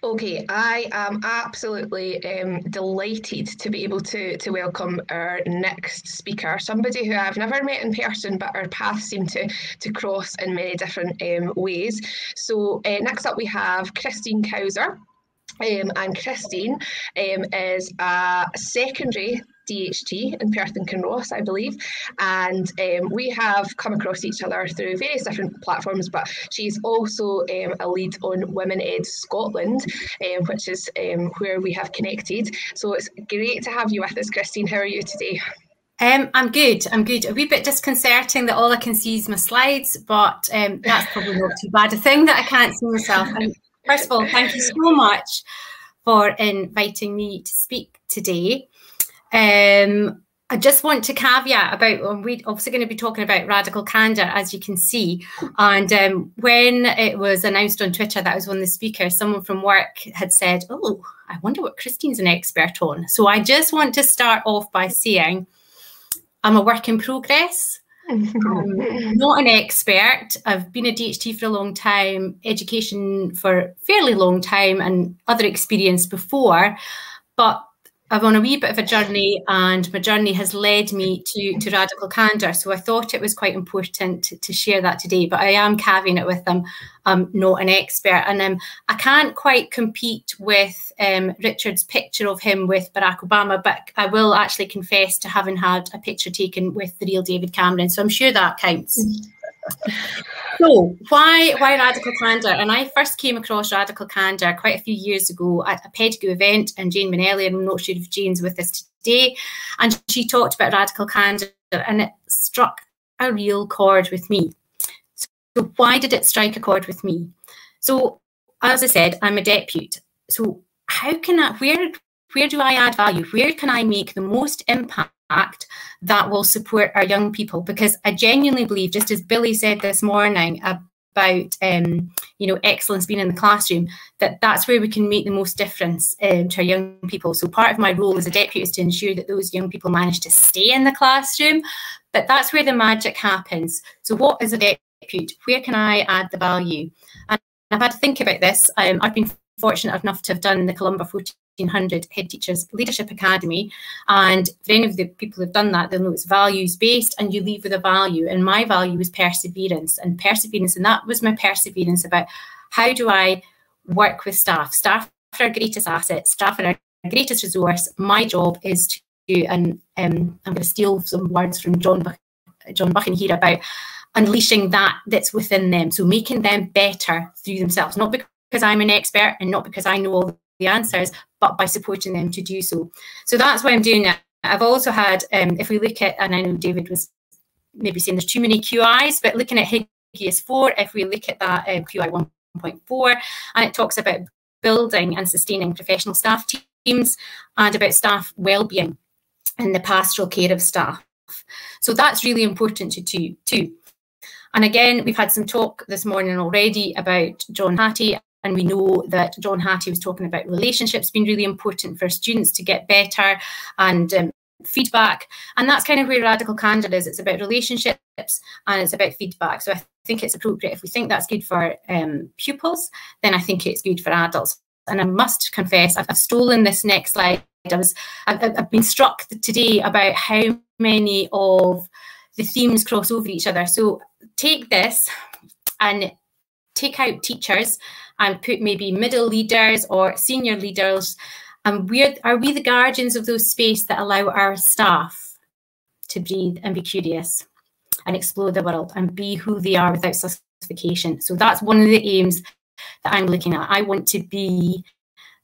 Okay, I am absolutely delighted to be able to welcome our next speaker, somebody who I've never met in person, but our paths seem to cross in many different ways. So next up we have Christine Couser. And Christine is a secondary DHT in Perth and Kinross, I believe. And we have come across each other through various different platforms, but she's also a lead on Women Ed Scotland, which is where we have connected. So it's great to have you with us, Christine. How are you today? I'm good. A wee bit disconcerting that all I can see is my slides, but that's probably not too bad a thing that I can't see myself. And first of all, thank you so much for inviting me to speak today. I just want to caveat about, we're obviously going to be talking about radical candour, as you can see. And when it was announced on Twitter that I was one of the speakers, someone from work had said, oh, I wonder what Christine's an expert on. So I just want to start off by saying I'm a work in progress. I'm not an expert. I've been a DHT for a long time, education for a fairly long time, and other experience before, but I'm on a wee bit of a journey, and my journey has led me to radical candour. So I thought it was quite important to share that today, but I am caveating it with I'm not an expert, and I can't quite compete with Richard's picture of him with Barack Obama, but I will actually confess to having had a picture taken with the real David Cameron, so I'm sure that counts. So why radical candour? And I first came across radical candour quite a few years ago at a Pedigree event, and Jane Manelli, and I'm not sure if Jane's with us today, and she talked about radical candour, and it struck a real chord with me. So why did it strike a chord with me? So as I said, I'm a depute. So how can I, where do I add value? Where can I make the most impact that will support our young people? Because I genuinely believe, just as Billy said this morning about excellence being in the classroom, that's where we can make the most difference to our young people. So part of my role as a deputy is to ensure that those young people manage to stay in the classroom, but that's where the magic happens. So what is a depute? Where can I add the value? And I've had to think about this. I've been fortunate enough to have done the Columba 1400 Head Teachers Leadership Academy, and for any of the people who've done that, they'll know it's values based, and you leave with a value, and my value was perseverance, and that was my perseverance about how do I work with staff. Staff are our greatest asset, staff are our greatest resource. My job is to, and I'm going to steal some words from John Buchan here about unleashing that's within them, so making them better through themselves, not because I'm an expert and not because I know all the answers, but by supporting them to do so. So that's why I'm doing it. I've also had, if we look at, and I know David was maybe saying there's too many QIs, but looking at Higgius 4, if we look at that QI 1.4, and it talks about building and sustaining professional staff teams and about staff well-being and the pastoral care of staff. So that's really important to too. And again, we've had some talk this morning already about John Hattie, and we know that John Hattie was talking about relationships being really important for students to get better, and feedback. And that's kind of where radical candour is. It's about relationships and it's about feedback. So I think it's appropriate. If we think that's good for pupils, then I think it's good for adults. And I must confess, I've stolen this next slide. I've been struck today about how many of the themes cross over each other. So take this and take out teachers and put maybe middle leaders or senior leaders, and are we the guardians of those space that allow our staff to breathe and be curious and explore the world and be who they are without justification? So that's one of the aims that I'm looking at. I want to be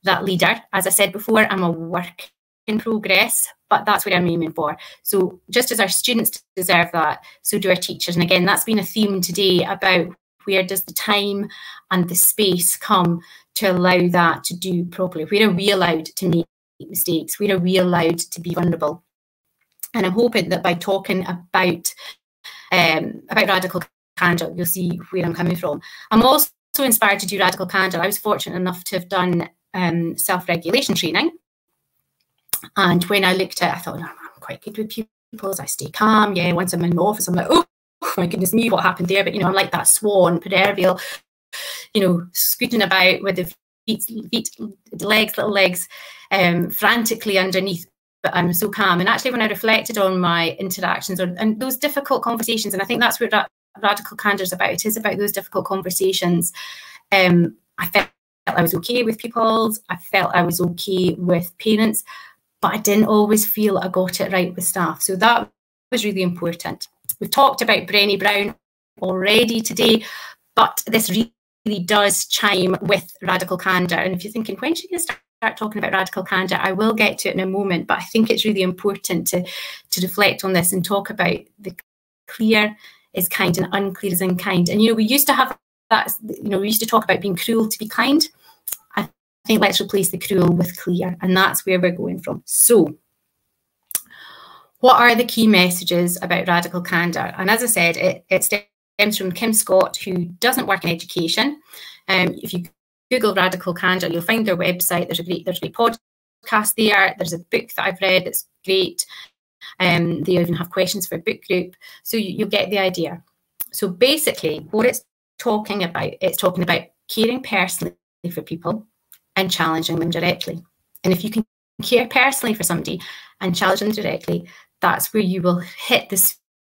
that leader. As I said before, I'm a work in progress, but that's what I'm aiming for. So just as our students deserve that, so do our teachers. And again, that's been a theme today about where does the time and the space come to allow that to do properly? Where are we allowed to make mistakes? Where are we allowed to be vulnerable? And I'm hoping that by talking about radical candour, you'll see where I'm coming from. I'm also inspired to do radical candour. I was fortunate enough to have done self-regulation training. And when I looked at it, I thought, no, I'm quite good with pupils. I stay calm. Yeah, once I'm in the office, I'm like, oh my goodness me, what happened there? But, I'm like that swan, proverbial, scooting about with the little legs frantically underneath, but I'm so calm. And actually, when I reflected on my interactions and those difficult conversations, and I think that's what Radical Candor is about. It is about those difficult conversations. I felt I was okay with pupils. I felt I was okay with parents, but I didn't always feel I got it right with staff. So that was really important. We've talked about Brené Brown already today, but this really does chime with Radical Candor. And if you're thinking, when should you start talking about Radical Candor? I will get to it in a moment, but I think it's really important to reflect on this and talk about the clear is kind and unclear is unkind. And, you know, we used to have that, you know, we used to talk about being cruel to be kind. I think let's replace the cruel with clear, and that's where we're going from. So what are the key messages about Radical Candor? And as I said, it stems from Kim Scott, who doesn't work in education. If you Google Radical Candor, you'll find their website. There's a great podcast there. There's a book that I've read that's great. They even have questions for a book group. So you'll get the idea. So basically, what it's talking about caring personally for people and challenging them directly. And if you can care personally for somebody and challenge them directly, that's where you will hit the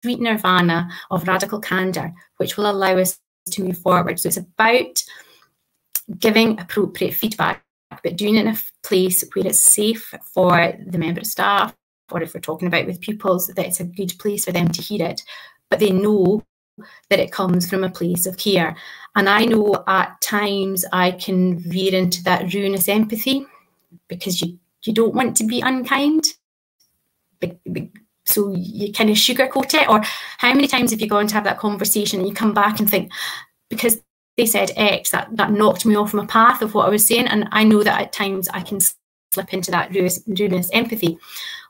sweet nirvana of Radical Candor, which will allow us to move forward. So it's about giving appropriate feedback, but doing it in a place where it's safe for the member of staff, or if we're talking about with pupils, that it's a good place for them to hear it, but they know that it comes from a place of care. And I know at times I can veer into that ruinous empathy because you don't want to be unkind. So you kind of sugarcoat it. Or how many times have you gone to have that conversation and you come back and think, because they said X, that knocked me off my path of what I was saying. And I know that at times I can slip into that ruinous empathy.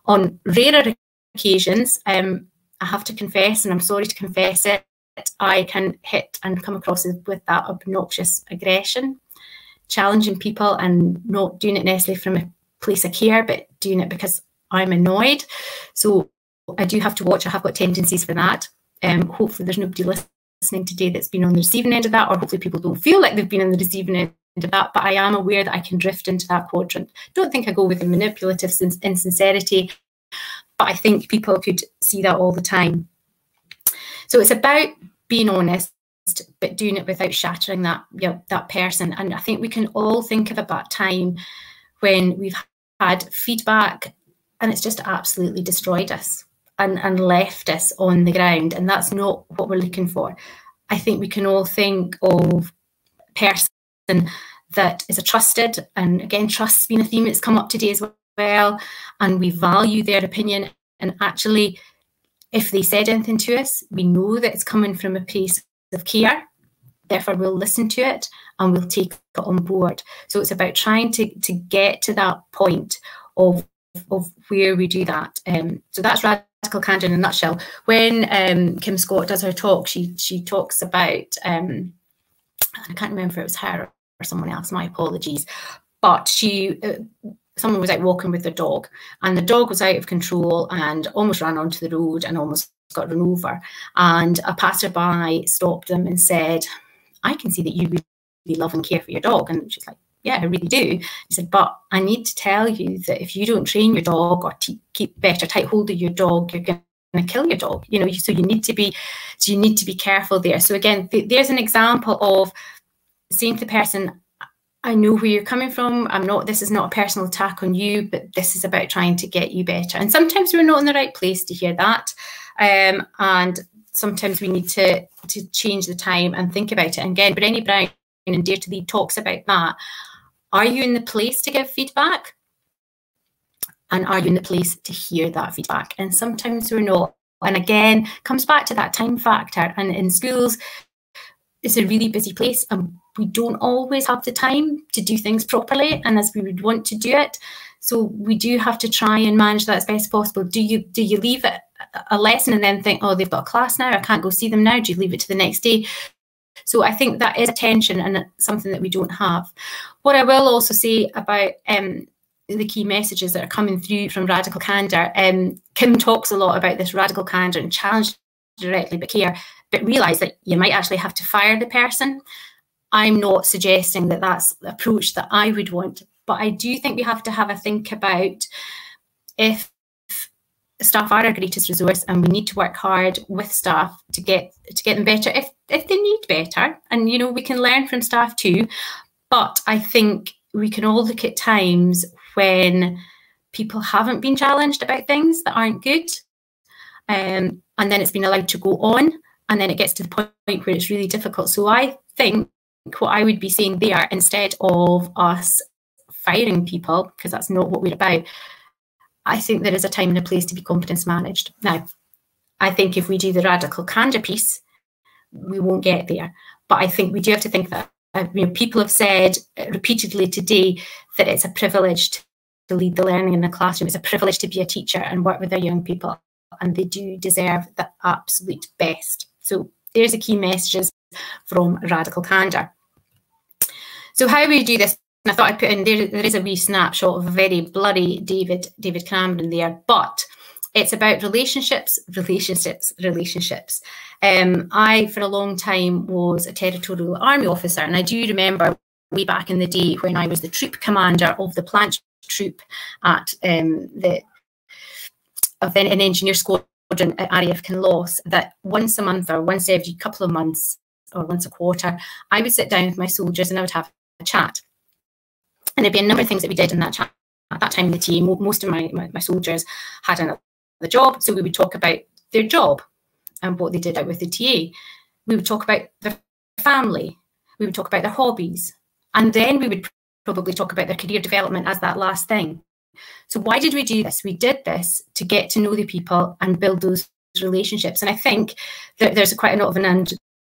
On rarer occasions, I have to confess, and I'm sorry to confess it, I can hit and come across with that obnoxious aggression, challenging people and not doing it necessarily from a place of care, but doing it because I'm annoyed. So I do have to watch. I have got tendencies for that. Hopefully there's nobody listening today that's been on the receiving end of that, or hopefully people don't feel like they've been on the receiving end of that, but I am aware that I can drift into that quadrant. Don't think I go with the manipulative insincerity, but I think people could see that all the time. So it's about being honest, but doing it without shattering that, that person. And I think we can all think of a time when we've had feedback and it's just absolutely destroyed us and left us on the ground. And that's not what we're looking for. I think we can all think of a person that is a trusted, and again, trust's been a theme that's come up today as well, and we value their opinion. And actually, if they said anything to us, we know that it's coming from a place of care. Therefore, we'll listen to it and we'll take it on board. So it's about trying to get to that point of where we do that. So that's Radical Candor in a nutshell. When Kim Scott does her talk, she talks about, I can't remember if it was her or someone else, my apologies, but someone was out walking with their dog, and the dog was out of control and almost ran onto the road and almost got run over. And a passerby stopped them and said, I can see that you really love and care for your dog. And she's like, yeah, I really do. He said, but I need to tell you that if you don't train your dog or keep better tight hold of your dog, you're going to kill your dog. You know, so you need to be careful there. So again, there's an example of saying to the person, I know where you're coming from. This is not a personal attack on you, but this is about trying to get you better. And sometimes we're not in the right place to hear that. And sometimes we need to change the time and think about it. And again, Brené Brown and Dare to Lead talks about that. Are you in the place to give feedback? And are you in the place to hear that feedback? And sometimes we're not. And again, comes back to that time factor. And in schools, it's a really busy place, and we don't always have the time to do things properly and as we would want to do it. So we do have to try and manage that as best as possible. Do you leave it a lesson and then think, oh, they've got a class now, I can't go see them now? Do you leave it to the next day? So I think that is a tension and something that we don't have. What I will also say about the key messages that are coming through from Radical Candor, Kim talks a lot about this Radical Candor and challenge directly but care, but realise that you might actually have to fire the person. I'm not suggesting that that's the approach that I would want, but I do think we have to have a think about if staff are our greatest resource, and we need to work hard with staff to get them better if they need better. And you know, we can learn from staff too, but I think we can all look at times when people haven't been challenged about things that aren't good, and then it's been allowed to go on, and then it gets to the point where it's really difficult. So I think what I would be saying there, instead of us firing people, because that's not what we're about, I think there is a time and a place to be competence managed. Now, I think if we do the radical candor piece, we won't get there. But I think we do have to think that people have said repeatedly today that it's a privilege to lead the learning in the classroom. It's a privilege to be a teacher and work with our young people, and they do deserve the absolute best. So there's the key messages from radical candor. So how we do this? And I thought I'd put in there is a wee snapshot of a very blurry David Cameron there, but it's about relationships. I, for a long time, was a territorial army officer, and I do remember way back in the day when I was the troop commander of the plant troop at an engineer squadron at RAF Kinloss, that once a month or once every couple of months or once a quarter, I would sit down with my soldiers and I would have a chat. And there'd be a number of things that we did in that chat. At that time in the team, most of my soldiers had another job, so we would talk about their job and what they did out with the TA. We would talk about their family. We would talk about their hobbies. And then we would probably talk about their career development as that last thing. So why did we do this? We did this to get to know the people and build those relationships. And I think that there's quite a lot of an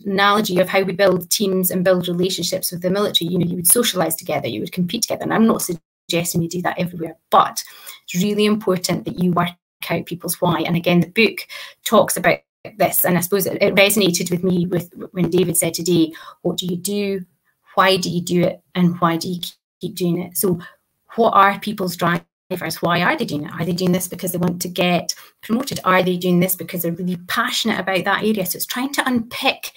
analogy of how we build teams and build relationships with the military. You know, you would socialise together, you would compete together. And I'm not suggesting we do that everywhere, but it's really important that you work out people's why. And again, the book talks about this, and I suppose it resonated with me with when David said today, what do you do, why do you do it, and why do you keep doing it? So what are people's drivers? Why are they doing it? Are they doing this because they want to get promoted? Are they doing this because they're really passionate about that area? So it's trying to unpick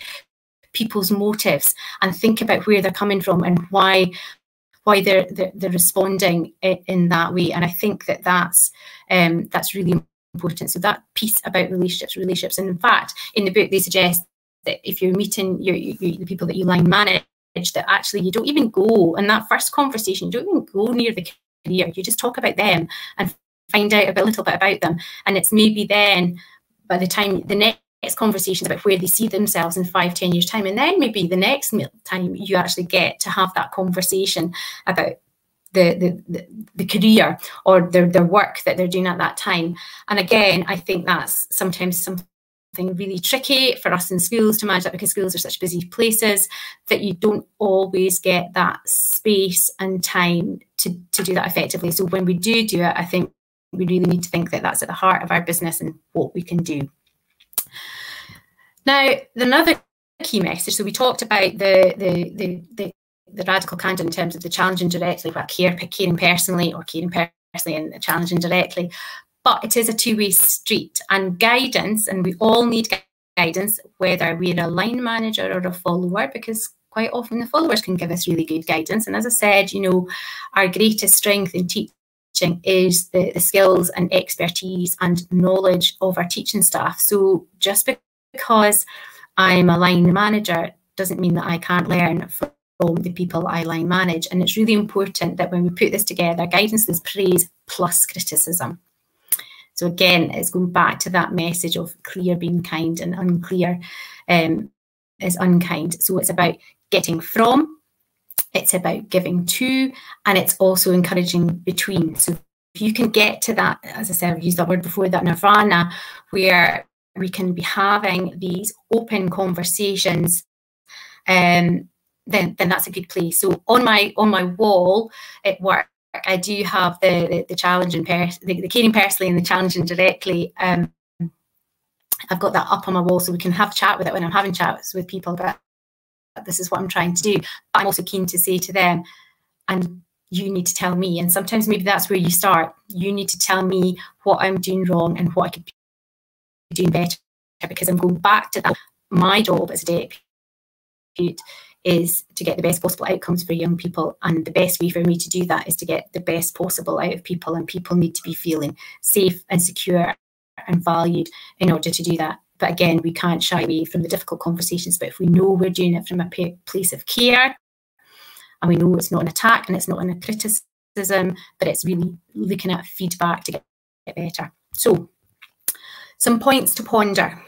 people's motives and think about where they're coming from and why they're responding in that way. And I think that that's really important. So that piece about relationships. And in fact, in the book, they suggest that if you're meeting the people that you line manage, that actually you don't even go in that first conversation, you don't even go near the career. You just talk about them and find out a little bit about them. And it's maybe then, by the time the next conversation about where they see themselves in 5-10 years time, and then maybe the next time you actually get to have that conversation about the career or their work that they're doing at that time. And again, I think that's sometimes something really tricky for us in schools to manage that, because schools are such busy places that you don't always get that space and time to do that effectively. So when we do it, I think we really need to think that that's at the heart of our business and what we can do. Now, another key message, so we talked about the radical candor in terms of the challenging directly, what caring personally, or caring personally and challenging directly. But it is a two-way street, and guidance, and we all need guidance, whether we're a line manager or a follower, because quite often the followers can give us really good guidance. And as I said, you know, our greatest strength in teaching is the skills and expertise and knowledge of our teaching staff. So just because I'm a line manager doesn't mean that I can't learn from the people I line manage. And it's really important that when we put this together, guidance is praise plus criticism. So again, it's going back to that message of clear being kind and unclear is unkind. So it's about getting from, it's about giving to, and it's also encouraging between. So if you can get to that, as I said, I've used that word before, that nirvana, where we can be having these open conversations, then that's a good place. So on my wall at work, I do have the challenging the caring personally and the challenging directly. I've got that up on my wall so we can have a chat with it when I'm having chats with people about this is what I'm trying to do. But I'm also keen to say to them, and you need to tell me. And sometimes maybe that's where you start. You need to tell me what I'm doing wrong and what I could be doing better, because I'm going back to that. My job as a deputy is to get the best possible outcomes for young people. And the best way for me to do that is to get the best possible out of people, and people need to be feeling safe and secure and valued in order to do that. But again, we can't shy away from the difficult conversations. But if we know we're doing it from a place of care, and we know it's not an attack and it's not a criticism, but it's really looking at feedback to get better. So, some points to ponder.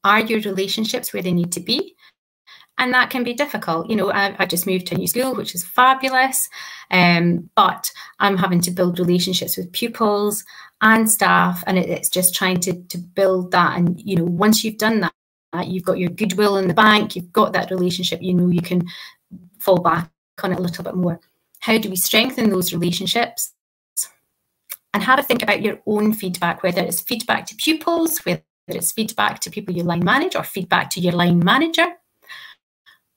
Are your relationships where they need to be? And that can be difficult. You know, I just moved to a new school, which is fabulous, but I'm having to build relationships with pupils and staff, and it's just trying to build that. And, you know, once you've done that, you've got your goodwill in the bank, you've got that relationship, you know, you can fall back on it a little bit more. How do we strengthen those relationships? And have a think about your own feedback, whether it's feedback to pupils, whether it's feedback to people you line manage, or feedback to your line manager.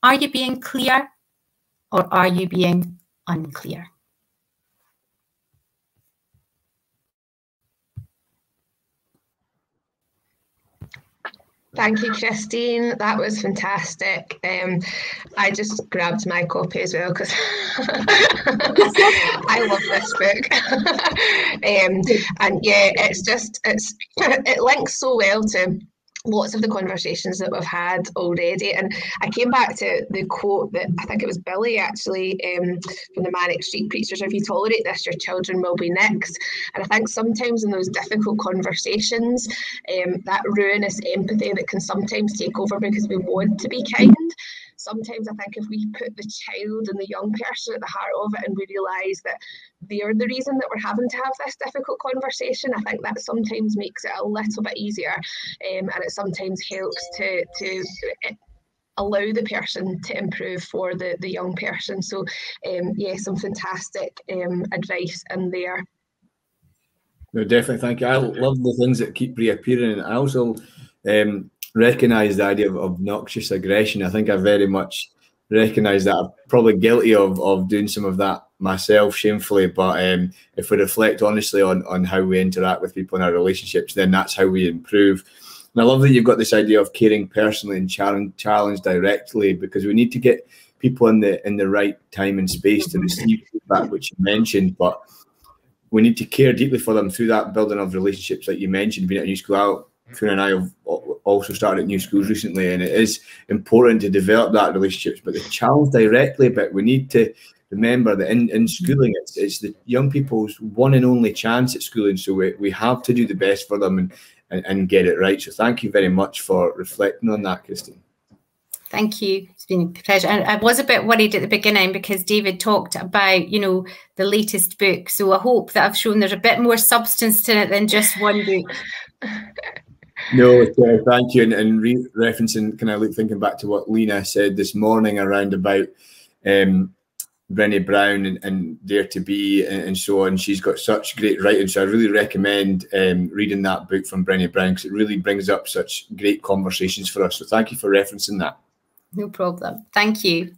Are you being clear, or are you being unclear? Thank you, Christine. That was fantastic. I just grabbed my copy as well because I love this book. And yeah, it links so well to lots of the conversations that we've had already. And I came back to the quote that I think it was Billy actually from the Manic Street Preachers: if you tolerate this, your children will be next. And I think sometimes in those difficult conversations, that ruinous empathy that can sometimes take over because we want to be kind. Sometimes I think if we put the child and the young person at the heart of it, and we realise that they're the reason that we're having to have this difficult conversation, I think that sometimes makes it a little bit easier, and it sometimes helps to allow the person to improve for the young person. So yeah, some fantastic advice in there. No, definitely, thank you. I love the things that keep reappearing, and I also recognise the idea of obnoxious aggression. I think I very much recognise that I'm probably guilty of doing some of that myself, shamefully. But if we reflect honestly on how we interact with people in our relationships, then that's how we improve. And I love that you've got this idea of caring personally and challenge directly, because we need to get people in the right time and space to receive feedback, which you mentioned, but we need to care deeply for them through that building of relationships, like you mentioned, being at a new school. Fiona and I have also started at new schools recently, and it is important to develop that relationships. But the challenge directly bit, we need to remember that in schooling, it's the young people's one and only chance at schooling. So we have to do the best for them and get it right. So thank you very much for reflecting on that, Christine. Thank you. It's been a pleasure. And I was a bit worried at the beginning because David talked about, you know, the latest book. So I hope that I've shown there's a bit more substance to it than just one book. No, thank you. And referencing, kind of thinking back to what Lena said this morning around about Brené Brown and Dare to Be and so on. She's got such great writing. So I really recommend reading that book from Brené Brown, because it really brings up such great conversations for us. So thank you for referencing that. No problem. Thank you.